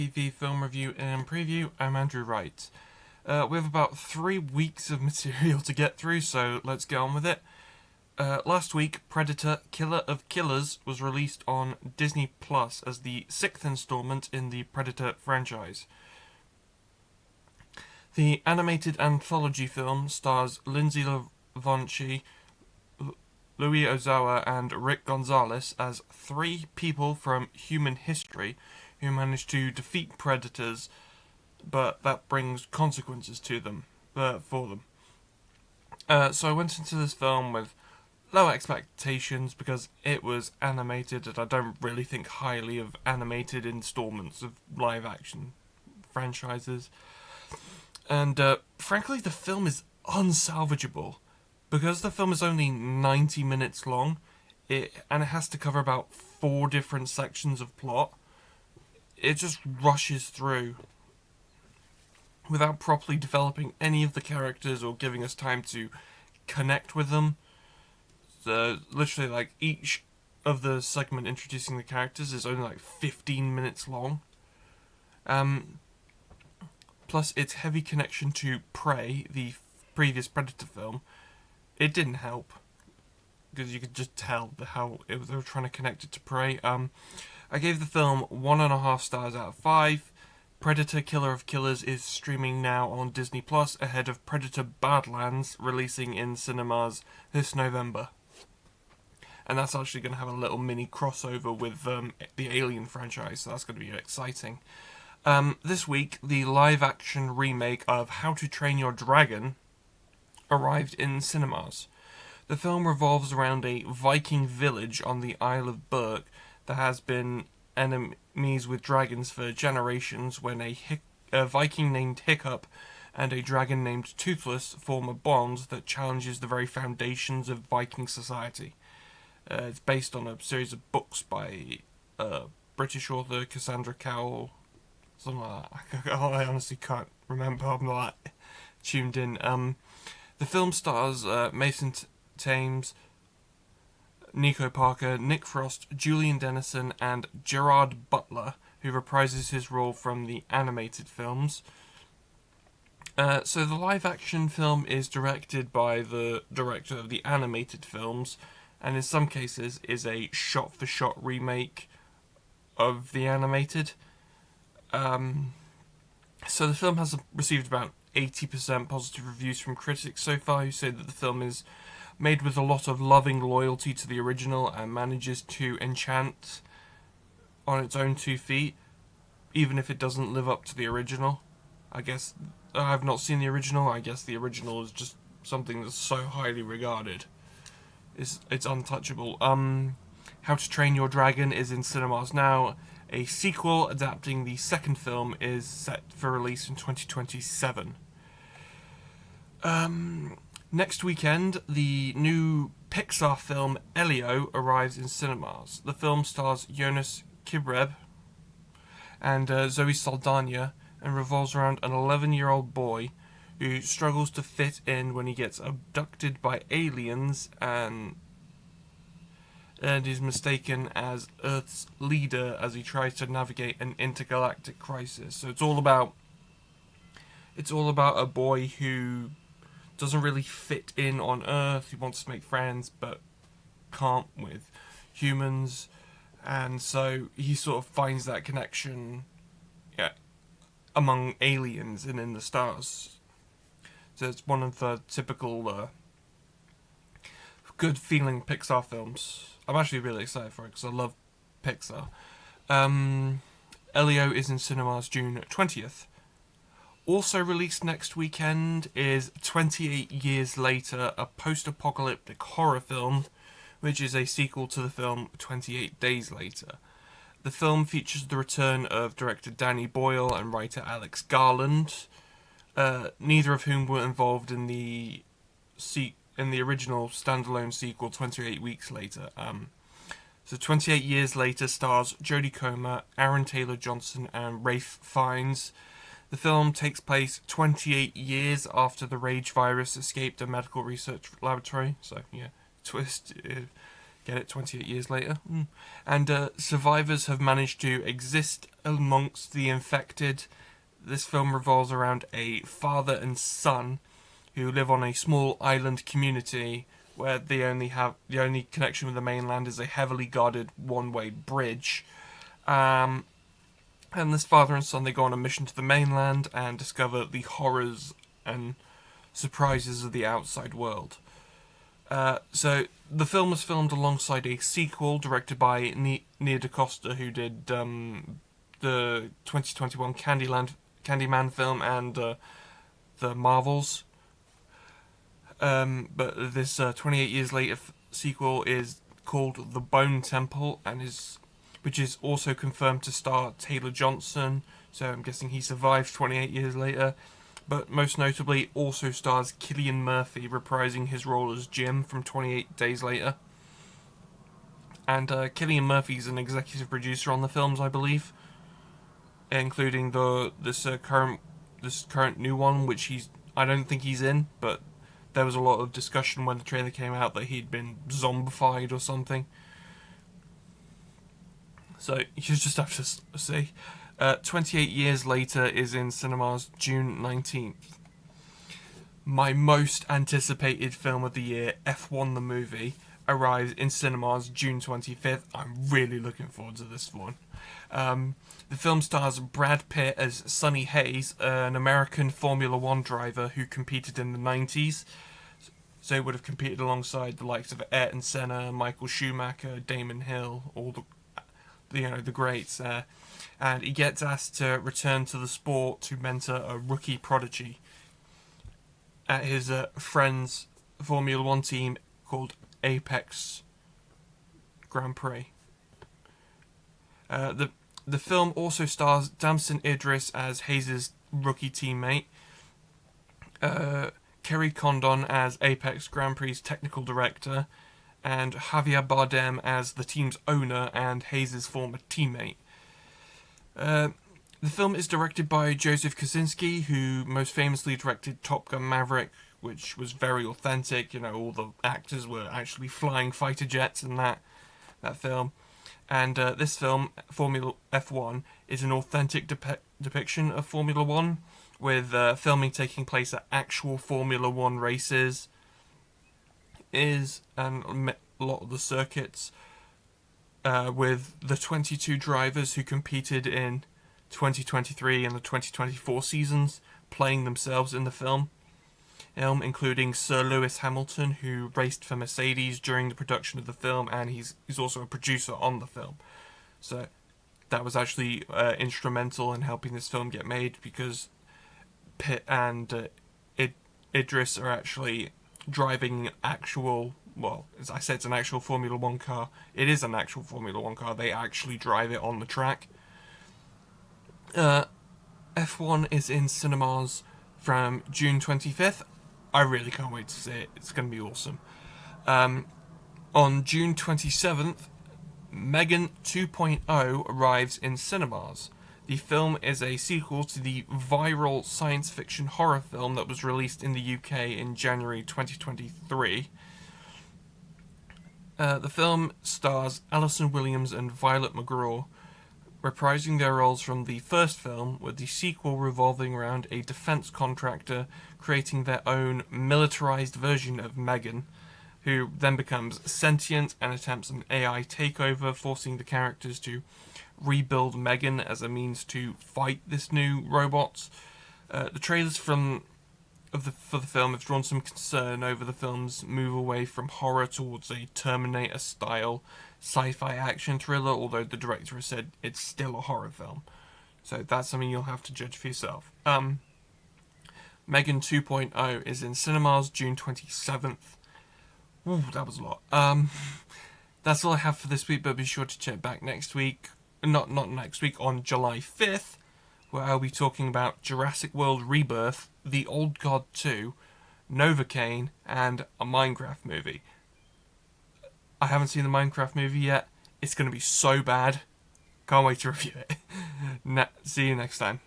TV film review and preview. I'm Andrew Wright. We have about 3 weeks of material to get through, so let's get on with it. Last week, Predator: Killer of Killers was released on Disney Plus as the 6th installment in the Predator franchise. The animated anthology film stars Lindsay Vonci, Louis Ozawa, and Rick Gonzalez as 3 people from human history who manage to defeat predators, but that brings consequences to them, for them. So I went into this film with low expectations because it was animated, and I don't really think highly of animated installments of live action franchises. And frankly, the film is unsalvageable because the film is only 90 minutes long. It has to cover about 4 different sections of plot. It just rushes through without properly developing any of the characters or giving us time to connect with them. So literally, like, each of the segment introducing the characters is only like 15 minutes long. Plus, its heavy connection to Prey, the previous Predator film, it didn't help because you could just tell how they were trying to connect it to Prey. I gave the film 1.5 stars out of 5. Predator: Killer of Killers is streaming now on Disney Plus ahead of Predator: Badlands releasing in cinemas this November. And that's actually going to have a little mini crossover with the Alien franchise, so that's going to be exciting. This week, the live-action remake of How to Train Your Dragon arrived in cinemas. The film revolves around a Viking village on the Isle of Berk that has been enemies with dragons for generations when a Viking named Hiccup and a dragon named Toothless form a bond that challenges the very foundations of Viking society. It's based on a series of books by British author Cassandra Cowell, something like that. I honestly can't remember, I'm not tuned in. The film stars Mason Thames, Nico Parker, Nick Frost, Julian Dennison, and Gerard Butler, who reprises his role from the animated films. So the live-action film is directed by the director of the animated films, and in some cases is a shot-for-shot remake of the animated. So the film has received about 80% positive reviews from critics so far, who say that the film is made with a lot of loving loyalty to the original and manages to enchant on its own 2 feet, even if it doesn't live up to the original. I guess I've not seen the original. I guess the original is just something that's so highly regarded. It's untouchable. How to Train Your Dragon is in cinemas now. A sequel adapting the second film is set for release in 2027. Next weekend, the new Pixar film Elio arrives in cinemas. The film stars Jonas Kibreb and Zoe Saldana and revolves around an 11-year-old boy who struggles to fit in when he gets abducted by aliens and is mistaken as Earth's leader as he tries to navigate an intergalactic crisis. So it's all about a boy who doesn't really fit in on Earth. He wants to make friends but can't with humans, and so he sort of finds that connection among aliens and in the stars. So it's one of the typical good feeling Pixar films. I'm actually really excited for it because I love Pixar. Elio is in cinemas June 20th. Also released next weekend is 28 Years Later, a post-apocalyptic horror film, which is a sequel to the film 28 Days Later. The film features the return of director Danny Boyle and writer Alex Garland, neither of whom were involved in the original standalone sequel 28 Weeks Later. So 28 Years Later stars Jodie Comer, Aaron Taylor-Johnson, and Ralph Fiennes. The film takes place 28 years after the rage virus escaped a medical research laboratory. So, yeah, twist. Get it? 28 years later. And survivors have managed to exist amongst the infected. This film revolves around a father and son who live on a small island community where the only connection with the mainland is a heavily guarded one-way bridge. And this father and son, they go on a mission to the mainland and discover the horrors and surprises of the outside world. So the film was filmed alongside a sequel directed by Nia DaCosta, who did the 2021 Candyman film and the Marvels. But this 28 years later sequel is called The Bone Temple, which is also confirmed to star Taylor Johnson. So I'm guessing he survived 28 years later. But most notably also stars Cillian Murphy reprising his role as Jim from 28 Days Later. And Cillian Murphy's an executive producer on the films, I believe, including this current new one, which I don't think he's in, but there was a lot of discussion when the trailer came out that he'd been zombified or something. So you just have to see. 28 Years Later is in cinemas June 19th. My most anticipated film of the year, F1 the movie, arrives in cinemas June 25th. I'm really looking forward to this one. The film stars Brad Pitt as Sonny Hayes, an American Formula One driver who competed in the 90s. So he would have competed alongside the likes of Ayrton Senna, Michael Schumacher, Damon Hill, all the greats. And he gets asked to return to the sport to mentor a rookie prodigy at his friend's Formula One team called Apex Grand Prix. The film also stars Damson Idris as Hayes' rookie teammate, Kerry Condon as Apex Grand Prix's technical director, and Javier Bardem as the team's owner and Hayes' former teammate. The film is directed by Joseph Kosinski, who most famously directed Top Gun Maverick, which was very authentic. All the actors were actually flying fighter jets in that film. And this film, Formula F1, is an authentic depiction of Formula One, with filming taking place at actual Formula One races. And a lot of the circuits, with the 22 drivers who competed in 2023 and the 2024 seasons playing themselves in the film, including Sir Lewis Hamilton, who raced for Mercedes during the production of the film, and he's also a producer on the film. So that was actually instrumental in helping this film get made, because Pitt and Idris are actually driving actual, well, as I said, it's an actual Formula One car. It is an actual Formula One car. They actually drive it on the track. F1 is in cinemas from June 25th. I really can't wait to see it. It's going to be awesome. On June 27th, Megan 2.0 arrives in cinemas. The film is a sequel to the viral science fiction horror film that was released in the UK in January 2023. The film stars Alison Williams and Violet McGraw, reprising their roles from the first film, with the sequel revolving around a defense contractor creating their own militarized version of Megan, who then becomes sentient and attempts an AI takeover, forcing the characters to rebuild Megan as a means to fight this new robot. The trailers for the film have drawn some concern over the film's move away from horror towards a Terminator-style sci-fi action thriller, although the director has said it's still a horror film. So that's something you'll have to judge for yourself. Megan 2.0 is in cinemas June 27th. Ooh, that was a lot. That's all I have for this week, but be sure to check back next week. Not next week, on July 5th, where I'll be talking about Jurassic World Rebirth, The Old God 2, Novocaine, and a Minecraft movie. I haven't seen the Minecraft movie yet. It's going to be so bad. Can't wait to review it. See you next time.